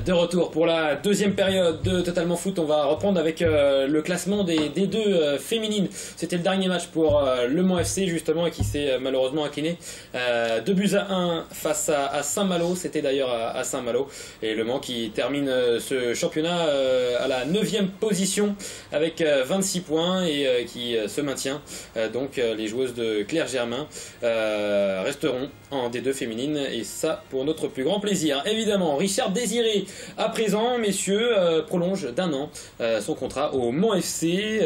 De retour pour la deuxième période de Totalement Foot. On va reprendre avec le classement des deux féminines. C'était le dernier match pour Le Mans FC justement, et qui s'est malheureusement incliné 2-1 face à Saint-Malo. C'était d'ailleurs à Saint-Malo, et Le Mans qui termine ce championnat à la 9e position avec 26 points et qui se maintient. Donc les joueuses de Claire Germain resteront en D2 féminine, et ça pour notre plus grand plaisir. Évidemment, Richard Désiré à présent, messieurs, prolonge d'1 an son contrat au Mans FC.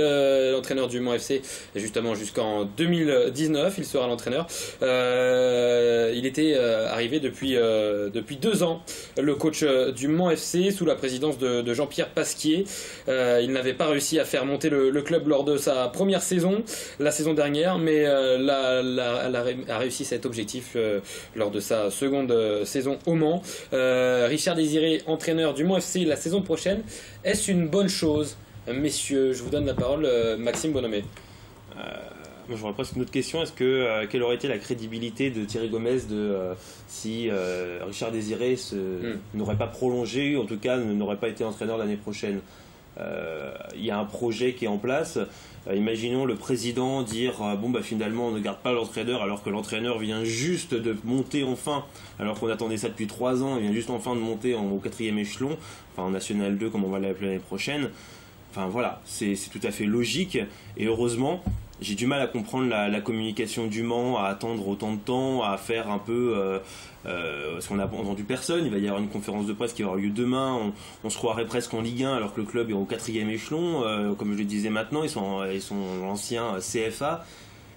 L'entraîneur du Mans FC justement jusqu'en 2019, il sera l'entraîneur. Il était arrivé depuis 2 ans, le coach du Mans FC sous la présidence de Jean-Pierre Pasquier. Il n'avait pas réussi à faire monter le club lors de sa première saison, la saison dernière, mais a réussi cet objectif lors de sa seconde saison au Mans. Richard Désiré, entraîneur du Mans FC la saison prochaine, est-ce une bonne chose, messieurs? Je vous donne la parole, Maxime Bonhomé. Moi, j'aurais presque une autre question. Quelle aurait été la crédibilité de Thierry Gomez si Richard Désiré n'aurait pas prolongé, ou en tout cas n'aurait pas été entraîneur l'année prochaine? Il y a un projet qui est en place. Imaginons le président dire finalement on ne garde pas l'entraîneur, alors que l'entraîneur vient juste de monter enfin, alors qu'on attendait ça depuis 3 ans, il vient juste enfin de monter au 4e échelon, enfin en National 2 comme on va l'appeler l'année prochaine. Enfin voilà, c'est tout à fait logique, et heureusement. J'ai du mal à comprendre la communication du Mans, à attendre autant de temps, à faire un peu... parce qu'on n'a entendu personne. Il va y avoir une conférence de presse qui va avoir lieu demain. On se croirait presque en Ligue 1 alors que le club est au 4e échelon. Comme je le disais maintenant, ils sont l'ancien CFA.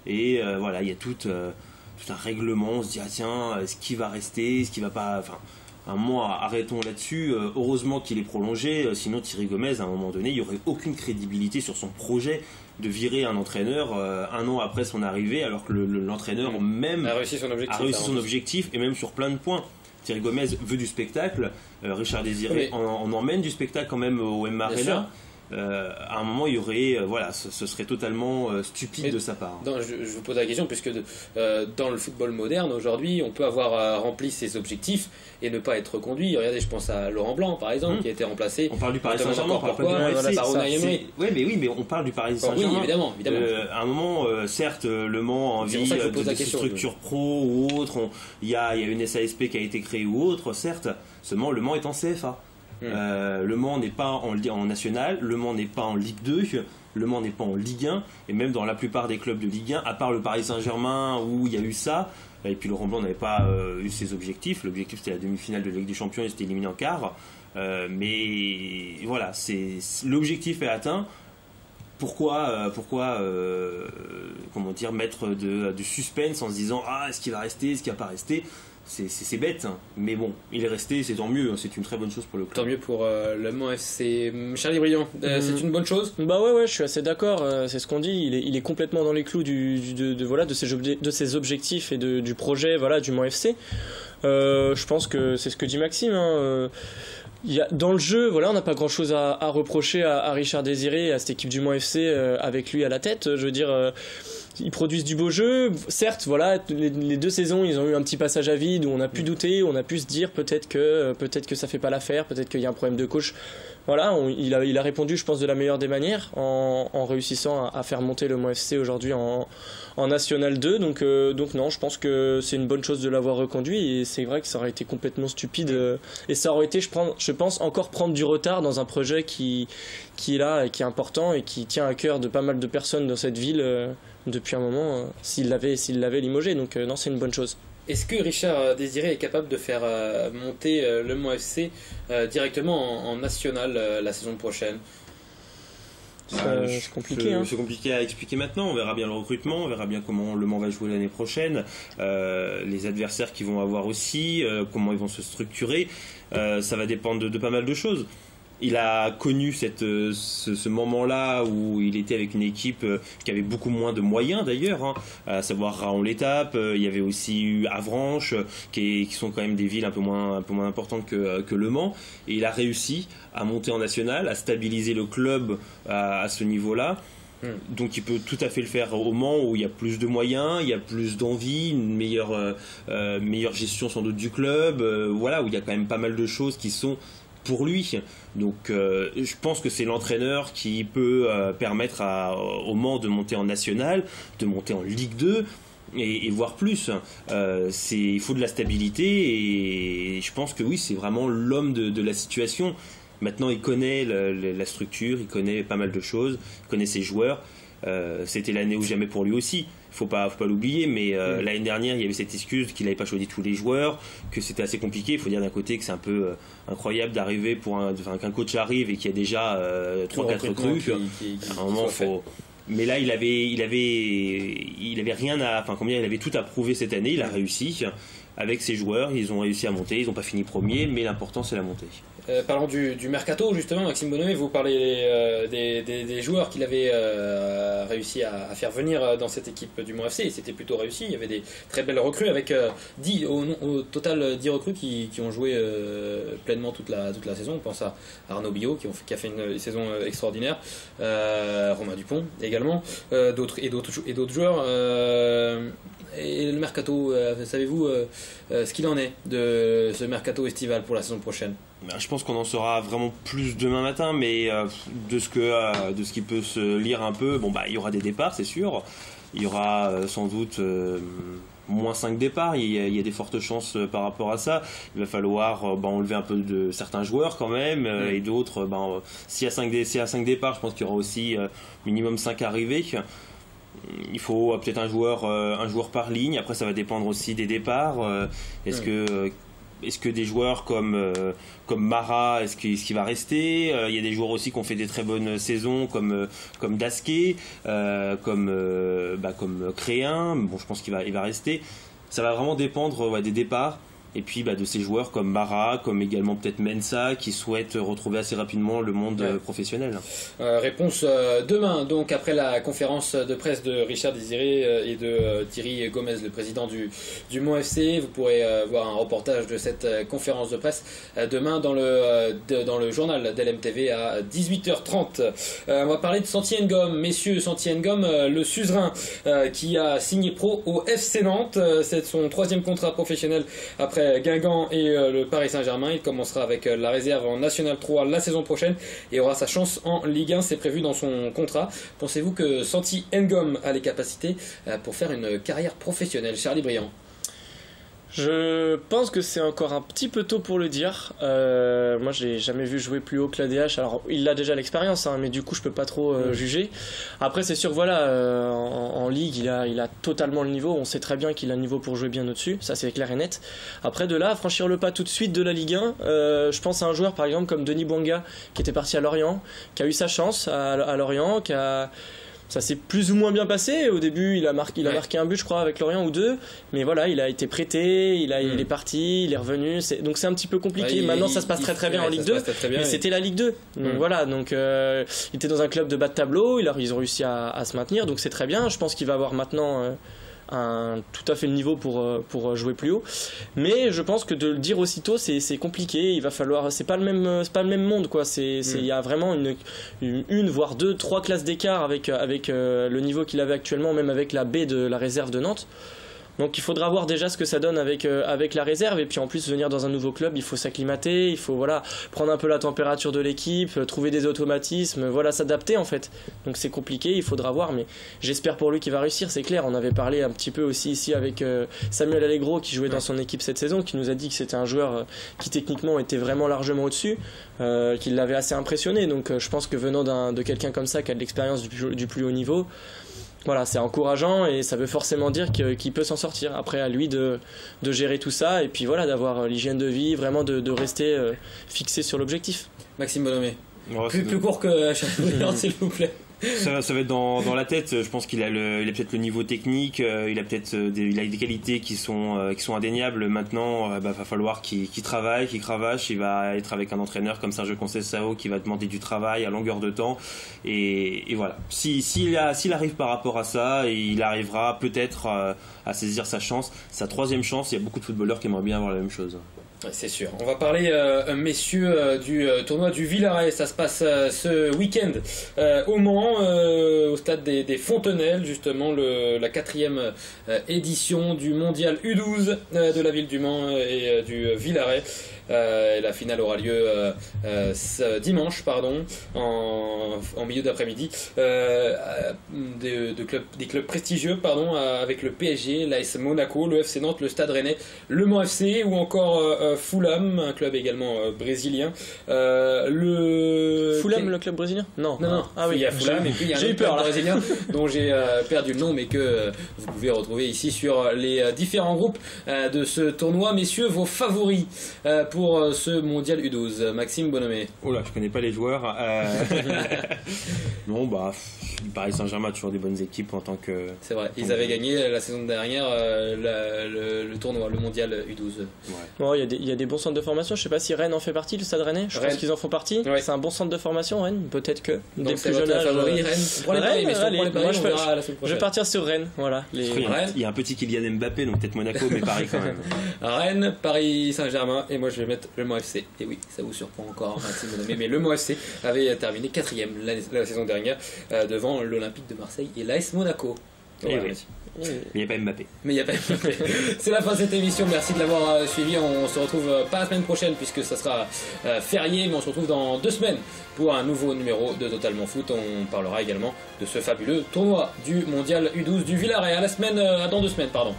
Et voilà, il y a tout un règlement. On se dit, ah tiens, est-ce qu'il va rester, est-ce qu'il va pas... Enfin, un moment, arrêtons là-dessus. Heureusement qu'il est prolongé. Sinon, Thierry Gomez, à un moment donné, il n'y aurait aucune crédibilité sur son projet de virer un entraîneur 1 an après son arrivée, alors que l'entraîneur même a réussi son objectif, et même sur plein de points. Thierry Gomez veut du spectacle, Richard Désiré en emmène du spectacle quand même au M Arena. À un moment, il y aurait, ce serait totalement stupide de sa part. Je vous pose la question, puisque dans le football moderne aujourd'hui, on peut avoir rempli ses objectifs et ne pas être reconduit. Regardez, je pense à Laurent Blanc par exemple, qui a été remplacé. On parle du Paris Saint-Germain, on parle pas du Mans FC. Mais on parle du Paris Saint-Germain. Oui, évidemment. À un moment, certes, le Mans a envie de structure pro ou autre. Il y a une SASP qui a été créée ou autre, certes. Seulement, le Mans est en CFA. Le Mans n'est pas en National, le Mans n'est pas en Ligue 2, le Mans n'est pas en Ligue 1, et même dans la plupart des clubs de Ligue 1, à part le Paris Saint-Germain où il y a eu ça, et puis Laurent Blanc n'avait pas eu ses objectifs. L'objectif c'était la demi-finale de la Ligue des Champions, et c'était éliminé en quart. Mais voilà, l'objectif est atteint. Pourquoi mettre du suspense en se disant est-ce qu'il va rester, est-ce qu'il va pas rester? C'est bête, hein. Mais bon, il est resté, c'est tant mieux, c'est une très bonne chose pour le club. Tant mieux pour le Mans FC. Charlie Briand, c'est une bonne chose? Bah ouais, je suis assez d'accord, c'est ce qu'on dit, il est complètement dans les clous de ses objectifs et du projet du Mans FC. Je pense que c'est ce que dit Maxime, hein. Dans le jeu, on n'a pas grand chose à reprocher à Richard Désiré et à cette équipe du Mans FC avec lui à la tête. Je veux dire, ils produisent du beau jeu. Certes, les 2 saisons, ils ont eu un petit passage à vide où on a pu douter, on a pu se dire peut-être que ça fait pas l'affaire, peut-être qu'il y a un problème de coach. Il a répondu, je pense, de la meilleure des manières en réussissant à faire monter le Mans FC aujourd'hui en National 2. Donc non, je pense que c'est une bonne chose de l'avoir reconduit, et c'est vrai que ça aurait été complètement stupide et ça aurait été, je pense, encore prendre du retard dans un projet qui est là et qui est important et qui tient à cœur de pas mal de personnes dans cette ville depuis un moment, s'il l'avait limogé. Donc non, c'est une bonne chose. Est-ce que Richard Désiré est capable de faire monter le Mans FC directement en National la saison prochaine? C'est compliqué. C'est compliqué à expliquer maintenant. On verra bien le recrutement, on verra bien comment le Mans va jouer l'année prochaine, les adversaires qu'ils vont avoir aussi, comment ils vont se structurer. Ça va dépendre de pas mal de choses. Il a connu ce moment-là où il était avec une équipe qui avait beaucoup moins de moyens d'ailleurs, hein, à savoir Raon-l'Étape. Il y avait aussi eu Avranches, qui sont quand même des villes un peu moins importantes que Le Mans. Et il a réussi à monter en national, à stabiliser le club à ce niveau-là. Donc il peut tout à fait le faire au Mans, où il y a plus de moyens, il y a plus d'envie, une meilleure gestion sans doute du club, où il y a quand même pas mal de choses qui sont pour lui. Donc je pense que c'est l'entraîneur qui peut permettre au Mans de monter en national, de monter en Ligue 2 et voire plus. Il faut de la stabilité et je pense que oui, c'est vraiment l'homme de la situation. Maintenant, il connaît la structure, il connaît pas mal de choses, il connaît ses joueurs. C'était l'année ou jamais pour lui aussi. Faut pas l'oublier, mais l'année dernière il y avait cette excuse qu'il n'avait pas choisi tous les joueurs, que c'était assez compliqué. Il faut dire d'un côté que c'est un peu incroyable d'arriver qu'un coach arrive et qu'il y a déjà 3-4 recrues. À un moment, mais là il avait rien à, il avait tout à prouver cette année. Il a réussi avec ses joueurs, ils ont réussi à monter. Ils n'ont pas fini premier, mais l'important c'est la montée. Parlons du mercato justement, Maxime Bonhomé, vous parlez des joueurs qu'il avait réussi à faire venir dans cette équipe du Mans FC, et c'était plutôt réussi. Il y avait des très belles recrues avec au total 10 recrues qui ont joué pleinement toute la saison. On pense à Arnaud Biot qui a fait une saison extraordinaire, Romain Dupont également, d'autres joueurs. Et le mercato, savez-vous ce qu'il en est de ce mercato estival pour la saison prochaine? Je pense qu'on en saura vraiment plus demain matin, mais de ce qui peut se lire un peu, il y aura des départs, c'est sûr. Il y aura sans doute moins 5 départs. Il y a des fortes chances par rapport à ça. Il va falloir enlever un peu de certains joueurs quand même, et d'autres. S'il y a 5 départs, je pense qu'il y aura aussi minimum 5 arrivés. Il faut peut-être un joueur par ligne. Après, ça va dépendre aussi des départs. Est-ce que des joueurs comme Mara, est-ce qu'il va rester? Il y a des joueurs aussi qui ont fait des très bonnes saisons comme Dasquet, comme Créin. Je pense qu'il va rester. Ça va vraiment dépendre des départs. Et puis de ces joueurs comme Mara, comme également peut-être Mensa, qui souhaitent retrouver assez rapidement le monde professionnel. Réponse demain, donc après la conférence de presse de Richard Désiré et de Thierry Gomez, le président du Mans FC. Vous pourrez voir un reportage de cette conférence de presse demain dans le journal d'LMTV à 18h30. On va parler de Santi Ngom. Messieurs, Santi Ngom, le suzerain qui a signé pro au FC Nantes. C'est son 3e contrat professionnel après Guingamp et le Paris Saint-Germain. Il commencera avec la réserve en National 3 la saison prochaine et aura sa chance en Ligue 1, c'est prévu dans son contrat. Pensez-vous que Santi Ngom a les capacités pour faire une carrière professionnelle? Charlie Briand. Je pense que c'est encore un petit peu tôt pour le dire. Moi, je l'ai jamais vu jouer plus haut que l'ADH. Alors, il a déjà l'expérience, mais du coup, je peux pas trop juger. Après, c'est sûr, en Ligue, il a totalement le niveau. On sait très bien qu'il a le niveau pour jouer bien au-dessus. Ça, c'est clair et net. Après, de là, franchir le pas tout de suite de la Ligue 1, je pense à un joueur, par exemple, comme Denis Bouanga, qui était parti à Lorient, qui a eu sa chance à Lorient, ça s'est plus ou moins bien passé. Au début, il a marqué un but, je crois, avec Lorient ou 2. Mais voilà, il a été prêté, il est parti, il est revenu. Donc c'est un petit peu compliqué. Maintenant, ça se passe très très bien en Ligue 2. Mais c'était la Ligue 2. Donc voilà, il était dans un club de bas de tableau. Ils ont réussi à se maintenir. Donc c'est très bien. Je pense qu'il va avoir maintenant tout à fait le niveau pour jouer plus haut, mais je pense que de le dire aussitôt c'est compliqué. Il va falloir, c'est pas le même monde quoi. Il y a vraiment une voire 2-3 classes d'écart avec le niveau qu'il avait actuellement, même avec la B de la réserve de Nantes. Donc il faudra voir déjà ce que ça donne avec la réserve, et puis en plus venir dans un nouveau club, il faut s'acclimater, il faut prendre un peu la température de l'équipe, trouver des automatismes, s'adapter en fait. Donc c'est compliqué, il faudra voir, mais j'espère pour lui qu'il va réussir, c'est clair. On avait parlé un petit peu aussi ici avec Samuel Allegro qui jouait dans son équipe cette saison, qui nous a dit que c'était un joueur qui techniquement était vraiment largement au-dessus, qui l'avait assez impressionné. Donc je pense que venant de quelqu'un comme ça qui a de l'expérience du plus haut niveau, c'est encourageant, et ça veut forcément dire qu'il peut s'en sortir. Après, à lui de gérer tout ça, et puis d'avoir l'hygiène de vie, vraiment de rester fixé sur l'objectif. Maxime Bonhomé, plus court que Charles, s'il vous plaît. Ça va être dans la tête. Je pense qu'il a peut-être le niveau technique, il a peut-être des qualités qui sont indéniables. Maintenant, va falloir qu'il travaille, qu'il cravache. Il va être avec un entraîneur comme Sergio Conceição qui va demander du travail à longueur de temps. Et voilà. S'il arrive par rapport à ça, il arrivera peut-être à saisir sa chance, sa 3e chance. Il y a beaucoup de footballeurs qui aimeraient bien avoir la même chose. C'est sûr. On va parler, messieurs, du tournoi du Villaret. Ça se passe ce week-end au Mans, au stade des Fontenelles, justement, la 4e édition du mondial U12 de la ville du Mans et du Villaret. La finale aura lieu dimanche, en milieu d'après-midi. Des clubs prestigieux avec le PSG, l'AS Monaco, le FC Nantes, le Stade Rennais, le Mans FC ou encore Fulham, un club également brésilien. Fulham, le club brésilien? Non. Ah oui, il y a Fulham et puis il y a un autre club brésilien dont j'ai perdu le nom, mais que vous pouvez retrouver ici sur les différents groupes de ce tournoi. Messieurs, vos favoris pour ce mondial U12? Maxime Bonhomé. Oh là, je connais pas les joueurs. Non, Paris Saint-Germain a toujours des bonnes équipes en tant que... C'est vrai, ils avaient gagné la saison dernière le tournoi, le mondial U12. Ouais. Bon, il y a des bons centres de formation, je sais pas si Rennes en fait partie, le Stade Rennais, je pense qu'ils en font partie. Ouais. C'est un bon centre de formation, Rennes, peut-être que. Donc c'est votre favori, Rennes. Je vais partir sur Rennes, voilà. Il y a un petit Kylian Mbappé, donc peut-être Monaco, mais Paris quand même. Rennes, Paris Saint-Germain, et moi je vais mettre le Mans FC. Et oui, ça vous surprend encore, Maxime Bonhomé, mais le Mans FC avait terminé 4ème la saison dernière devant l'Olympique de Marseille et l'AS Monaco. Voilà. Mais il n'y a pas Mbappé. C'est la fin de cette émission, merci de l'avoir suivi. On se retrouve pas la semaine prochaine puisque ça sera férié, mais on se retrouve dans 2 semaines pour un nouveau numéro de Totalement Foot. On parlera également de ce fabuleux tournoi du mondial U12 du Villaret. À dans 2 semaines, pardon.